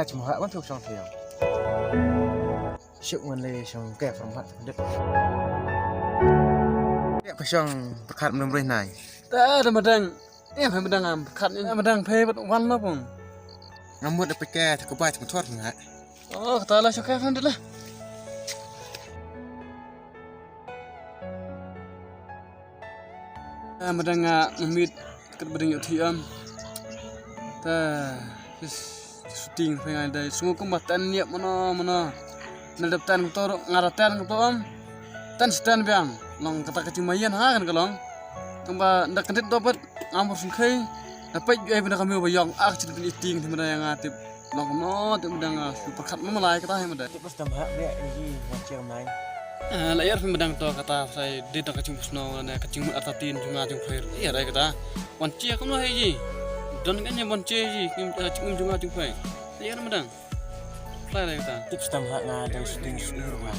hai chấm hạ vẫn thuộc trong thiểu sự nguồn lệ trong kẹp phòng hạn đất kẹp cái trong khát nằm bên này ta ada madang em phải madang am khát em madang phê bắt văn lắm không ngắm muộn đượcไปแก้thì có bài chấm thoát không hả ta là cho kẹp hơn đấy là madang mamit kat badang yo thiam ta shooting phải ngay đây semua kombatan niat mana nadap tan to ngaratan to tan stand biang long kata kecumayan ha kan kalong tamba ndak kentit dapat ngamur sungkai dapat ai benda kami bayang cerita eating di mana yang atip long no tu benda perkat memalai kata hai mada pas tambah be ini macam lain layar pemedang to kata saya di tak kecung snow na kecung atatin cuma jung fair iya rai kata wanci aku no hai ji don kan yang wanci ji kecung cuma jung fair layar medang rai kata tips tambah ngadang shooting rumah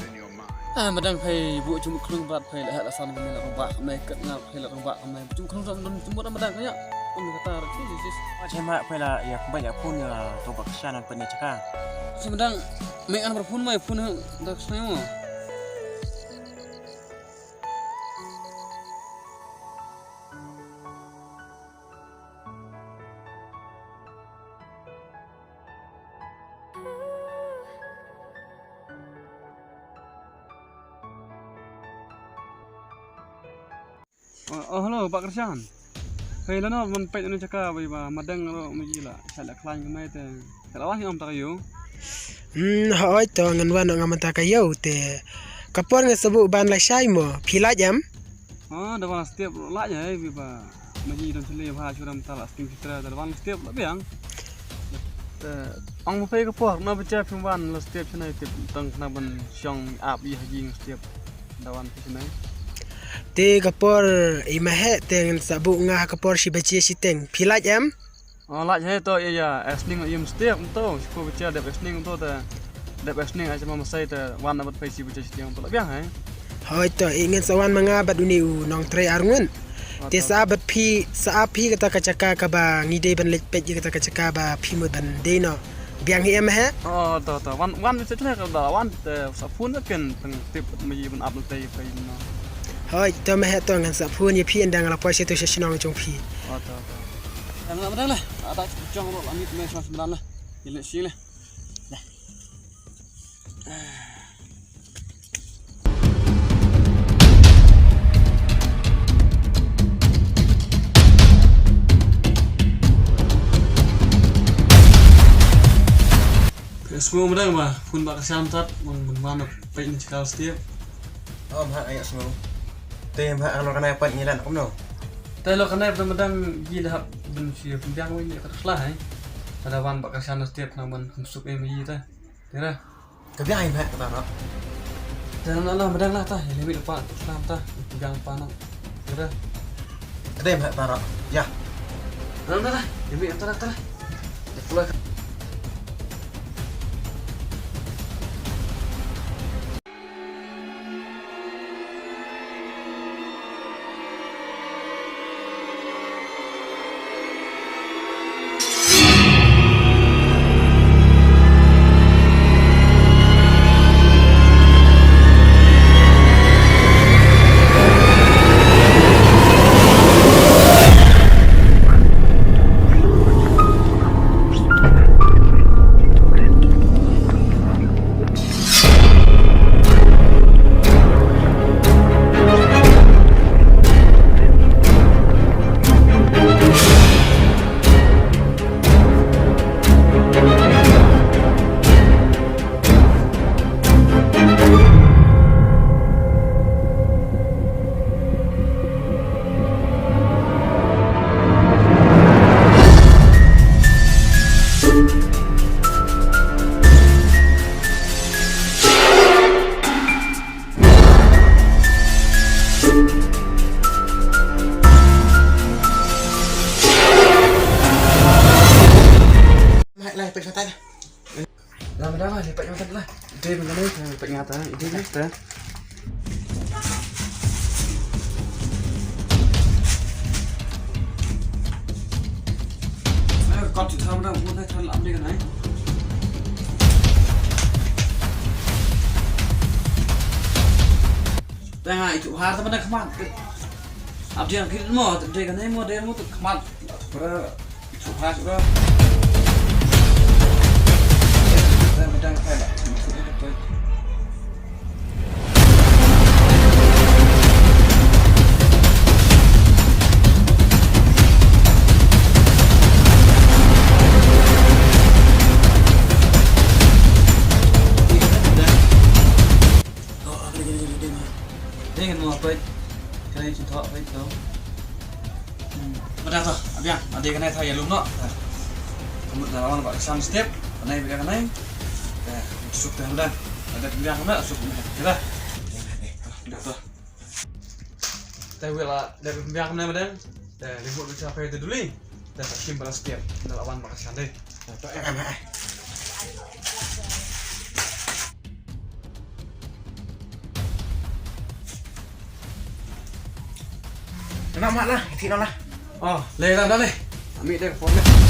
madang phai bu chung khung bat phai la la san kami la ba mai kat ngap phai la ba mai chung khung ram don chung madang kaya pun kata sis macam mak phai la ya banyak pun ya to baksanan penya caka semedang mai an berpun mai pun dak sayo Hello Pak Kersan. Hey lano man pait anu caka bai ba madang ro magila sala klan ngamai te. Kalawan ngam ta kayo. Hoi to ngan wan ngam ta kayo te. Kapor nge sebu ban la sai mo phila jam. Dawan setiap la ja bai ba magi dan sele ba churam ta la sting fitra dawan setiap la biang. Te ang mo pay kapor na baca pemban la setiap chana te tang na ban syong ap yi hajing setiap dawan chana. Te kapor imahe teng sabu ngah kapor si baci si teng phila jam. La ja to ya esning yum setiap to ko baca de esning to ta de esning aja mama sai te wan abat pay si baca setiap to la biang hai. Hoi to ingin sawan mangabat uniu nong tre arngun. Te sabat pi kata kacaka ka ba ngide ban lek pet kata kacaka ba pi mo ban deno biang hi em ha to wan bisa cina ka da wan te sapun kan teng tip mi ban up te pay no hoi to me ha to ngan sa phun ye pi endang la poise to shinong chong pi to yang nak bedah lah ada cong ro langit me so sebenarnya lah ile si lah semua mudah mah pun bak santat mana pay ni cakal setiap hak ayat semua tem hak anu kana apa ngilan kom no telo kana medang gila hab ben siap biang we ni kerslah hai ada wan bak sana setiap naman masuk MI ta kira kebiang hak kata ro jangan Allah medang lah ta ini lupa selam ta pegang panang kira tem hak taro ya lah demi antara pulang dah lah lipat yang tadi lah. Ide benda ni lipat yang atas. Ide ni dah. Kau cerita mana? Buat nak cakap apa ni kan? Tengah itu harta mana kemat. Abdian kita mau, dia kan mau tuh kemat. Ber itu harta ber. Saya bidang kayak Dengan mau apa? Kena cinta apa itu? Benar tuh, abiang. Ada kena thay alum no. Kemudian lawan pak exam step, kena bilang kena. Masuk dah dah. Ada bilang kena masuk dah. Dah tuh. Tapi lah dari bilang kena badan. Dah libur bicara apa itu dulu. Dah tak balas step. Dah lawan pak exam deh. Tuh Nak mak lah, isi lah. Oh, leh dah leh. Ambil dia phone dia.